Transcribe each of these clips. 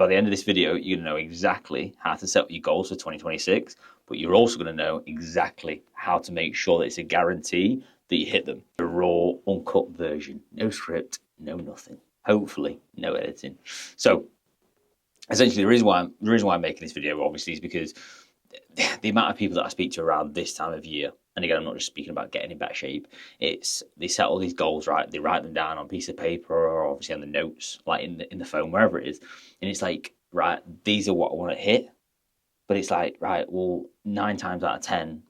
by the end of this video, you're going to know exactly how to set up your goals for 2026, but you're also going to know exactly how to make sure that it's a guarantee that you hit them. A raw, uncut version, no script, no nothing. Hopefully, no editing. So, essentially, the reason why I'm making this video, obviously, is because the amount of people that I speak to around this time of year, and again, I'm not just speaking about getting in better shape, it's they set all these goals, right? They write them down on a piece of paper or obviously on the notes, like in the phone, wherever it is. And it's like, right, these are what I want to hit. But it's like, right, well, 9 times out of 10,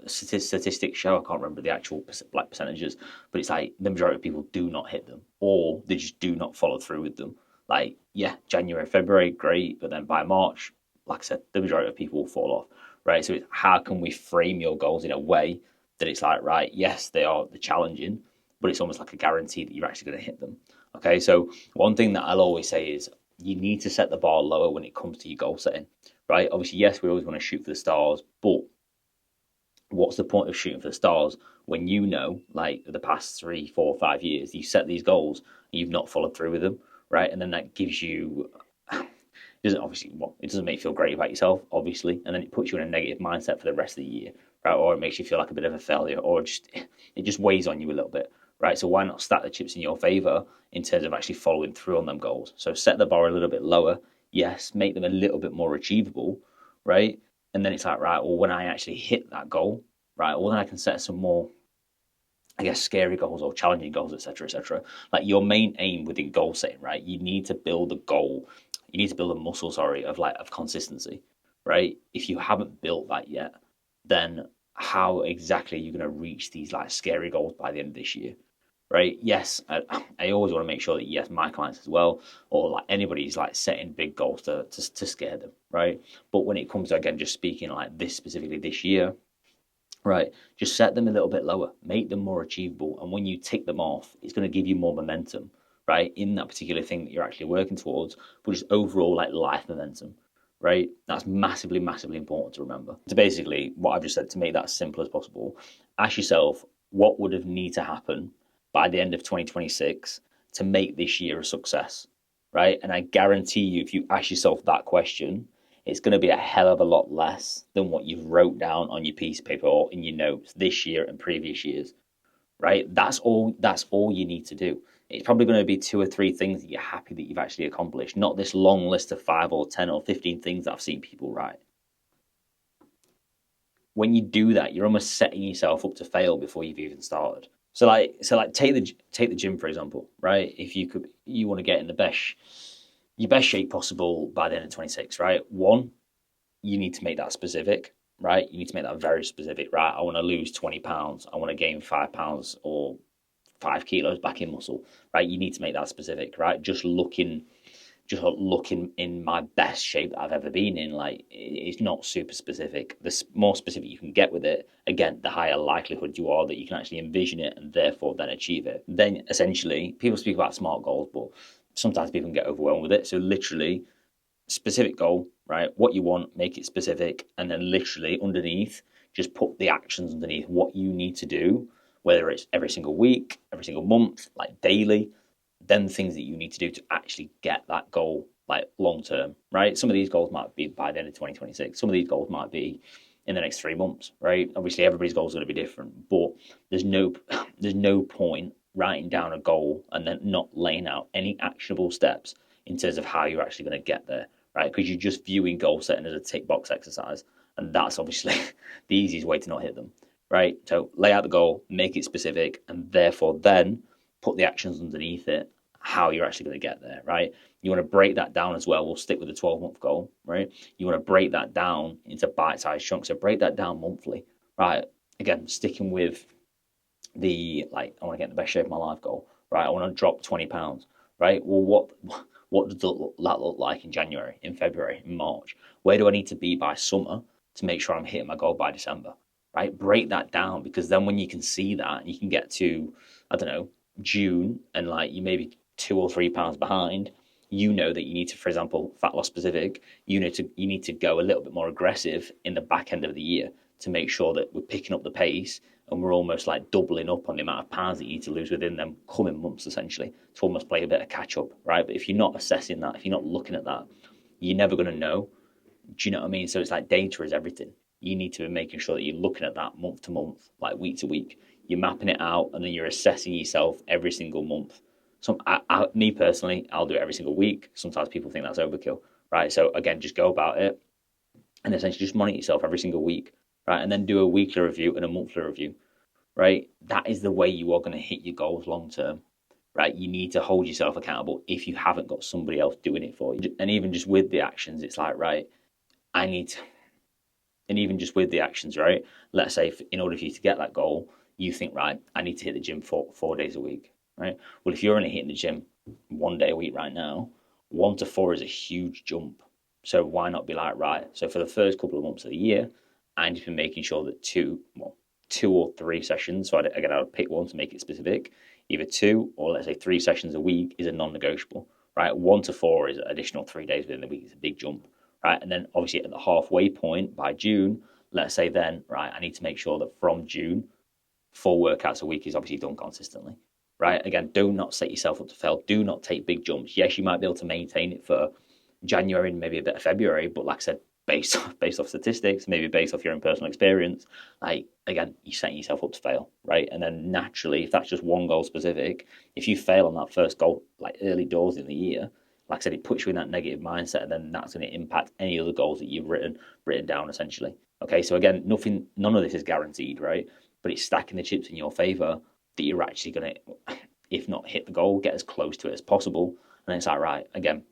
statistics show, I can't remember the actual like percentages, but it's like the majority of people do not hit them or they just do not follow through with them. Like, yeah, January, February, great. But then by March, like I said, the majority of people will fall off, right? So it's how can we frame your goals in a way that it's like, right, yes, they're challenging, but it's almost like a guarantee that you're actually going to hit them. Okay, so one thing that I'll always say is you need to set the bar lower when it comes to your goal setting, right? Obviously, yes, we always want to shoot for the stars, but what's the point of shooting for the stars when you know, like the past 3, 4, 5 years, you set these goals and you've not followed through with them, right? And then that gives you doesn't obviously well, it doesn't make you feel great about yourself, obviously, and then it puts you in a negative mindset for the rest of the year, right? Or it makes you feel like a bit of a failure, or just it just weighs on you a little bit, right? So why not stack the chips in your favor in terms of actually following through on them goals? So set the bar a little bit lower, yes, make them a little bit more achievable, right? And then it's like, right, well, when I actually hit that goal, right, well, then I can set some more, I guess, scary goals or challenging goals, etc., etc. Like your main aim within goal setting, right? You need to build a goal. You need to build a muscle, sorry, of consistency, right? If you haven't built that yet, then how exactly are you going to reach these like scary goals by the end of this year, right? Yes, I always want to make sure that yes, my clients as well, or like anybody's like setting big goals to scare them, right? But when it comes to again just speaking like this specifically this year, right, just set them a little bit lower, make them more achievable, and when you tick them off, it's going to give you more momentum, right, in that particular thing that you're actually working towards, but just overall like life momentum, right? That's massively, massively important to remember. So basically, what I've just said to make that as simple as possible, ask yourself what would have need to happen by the end of 2026 to make this year a success, right? And I guarantee you, if you ask yourself that question, it's going to be a hell of a lot less than what you've wrote down on your piece of paper or in your notes this year and previous years, right? That's all you need to do. It's probably going to be 2 or 3 things that you're happy that you've actually accomplished, not this long list of 5 or 10 or 15 things that I've seen people write. When you do that, you're almost setting yourself up to fail before you've even started. So take the gym for example, right? If you want to get in your best shape possible by the end of 26, right? One, you need to make that specific, right? You need to make that very specific, right? I want to lose 20 pounds. I want to gain 5 pounds or 5 kilos back in muscle, right? You need to make that specific, right? Just looking in my best shape that I've ever been in, like it's not super specific. The more specific you can get with it, again, the higher likelihood you are that you can actually envision it and therefore then achieve it. Then essentially, people speak about smart goals, but sometimes people can get overwhelmed with it. So literally, specific goal, right? What you want, make it specific, and then literally underneath, just put the actions underneath what you need to do, whether it's every single week, every single month, like daily, then things that you need to do to actually get that goal like long term, right? Some of these goals might be by the end of 2026. Some of these goals might be in the next 3 months, right? Obviously, everybody's goals are going to be different, but there's no there's no point writing down a goal and then not laying out any actionable steps in terms of how you're actually going to get there, right? Because you're just viewing goal setting as a tick box exercise, and that's obviously the easiest way to not hit them, right? So lay out the goal, make it specific, and therefore then put the actions underneath it, how you're actually going to get there, right? You want to break that down as well. We'll stick with the 12-month goal, right? You want to break that down into bite-sized chunks. So break that down monthly, right? Again, sticking with the like, I want to get in the best shape of my life goal, right? I want to drop 20 pounds, right? Well, what does that look like in January, in February, in March? Where do I need to be by summer to make sure I'm hitting my goal by December, right? Break that down, because then when you can see that, you can get to, I don't know, June, and like you may be 2 or 3 pounds behind. You know that you need to, for example, fat loss specific, you need to go a little bit more aggressive in the back end of the year to make sure that we're picking up the pace and we're almost like doubling up on the amount of pounds that you need to lose within them coming months, essentially, to almost play a bit of catch up, right? But if you're not assessing that, if you're not looking at that, you're never going to know. Do you know what I mean? So it's like data is everything. You need to be making sure that you're looking at that month to month, like week to week. You're mapping it out, and then you're assessing yourself every single month. Me personally, I'll do it every single week. Sometimes people think that's overkill, right? So again, just go about it and essentially just monitor yourself every single week, right? And then do a weekly review and a monthly review, right? That is the way you are going to hit your goals long term, right? You need to hold yourself accountable if you haven't got somebody else doing it for you. And even just with the actions, it's like, right, I need to, and even just with the actions, right? Let's say in order for you to get that goal, you think, right, I need to hit the gym 4 days a week, right? Well, if you're only hitting the gym 1 day a week right now, 1 to 4 is a huge jump. So why not be like, right? So for the first couple of months of the year, I need to be making sure that two or three sessions. So again, I would pick one to make it specific. Either 2 or let's say 3 sessions a week is a non-negotiable, right? 1 to 4 is an additional 3 days within the week. It's a big jump, right? And then obviously at the halfway point by June, let's say then, right, I need to make sure that from June, 4 workouts a week is obviously done consistently, right? Again, do not set yourself up to fail. Do not take big jumps. Yes, you might be able to maintain it for January and maybe a bit of February, but like I said, based off statistics, maybe based off your own personal experience, like again, you're setting yourself up to fail, right? And then naturally, if that's just one goal specific, if you fail on that first goal, like early doors in the year, like I said, it puts you in that negative mindset, and then that's going to impact any other goals that you've written down essentially. Okay, so again, none of this is guaranteed, right? But it's stacking the chips in your favor that you're actually going to, if not hit the goal, get as close to it as possible. And it's like, right, again,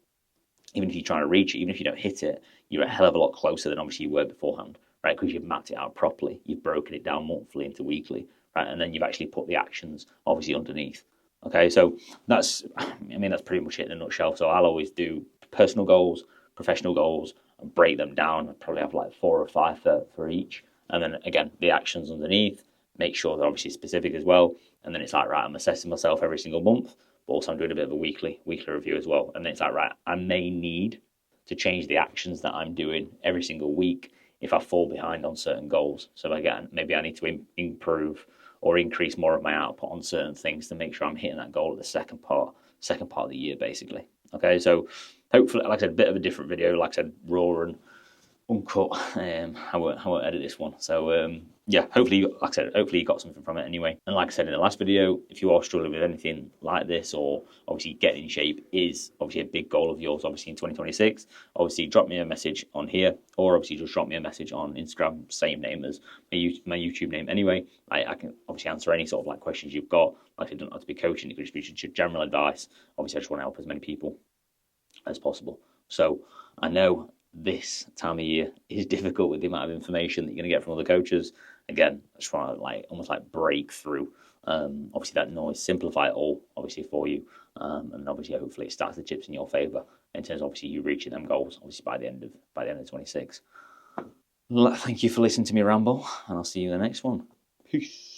even if you're trying to reach it, even if you don't hit it, you're a hell of a lot closer than obviously you were beforehand, right? Because you've mapped it out properly. You've broken it down monthly into weekly, right? And then you've actually put the actions obviously underneath. Okay, so that's pretty much it in a nutshell. So I'll always do personal goals, professional goals, and break them down. I probably have like 4 or 5 for each. And then again, the actions underneath, make sure they're obviously specific as well. And then it's like, right, I'm assessing myself every single month, but also I'm doing a bit of a weekly review as well. And then it's like, right, I may need to change the actions that I'm doing every single week if I fall behind on certain goals. So again, maybe I need to improve or increase more of my output on certain things to make sure I'm hitting that goal at the second part of the year, basically. Okay, so hopefully, like I said, a bit of a different video. Like I said, raw and uncut. I won't edit this one. So yeah, hopefully, like I said, hopefully you got something from it anyway. And like I said in the last video, if you are struggling with anything like this, or obviously getting in shape is obviously a big goal of yours, obviously in 2026, obviously drop me a message on here, or obviously just drop me a message on Instagram, same name as my YouTube name anyway. I can obviously answer any sort of like questions you've got. Like I don't have to be coaching, it could just be general advice. Obviously, I just want to help as many people as possible. So I know this time of year is difficult with the amount of information that you're going to get from other coaches. Again, I just want to almost break through obviously that noise, simplify it all obviously for you, and obviously hopefully it starts the chips in your favour in terms of obviously you reaching them goals obviously by the end of 26. Thank you for listening to me ramble, and I'll see you in the next one. Peace.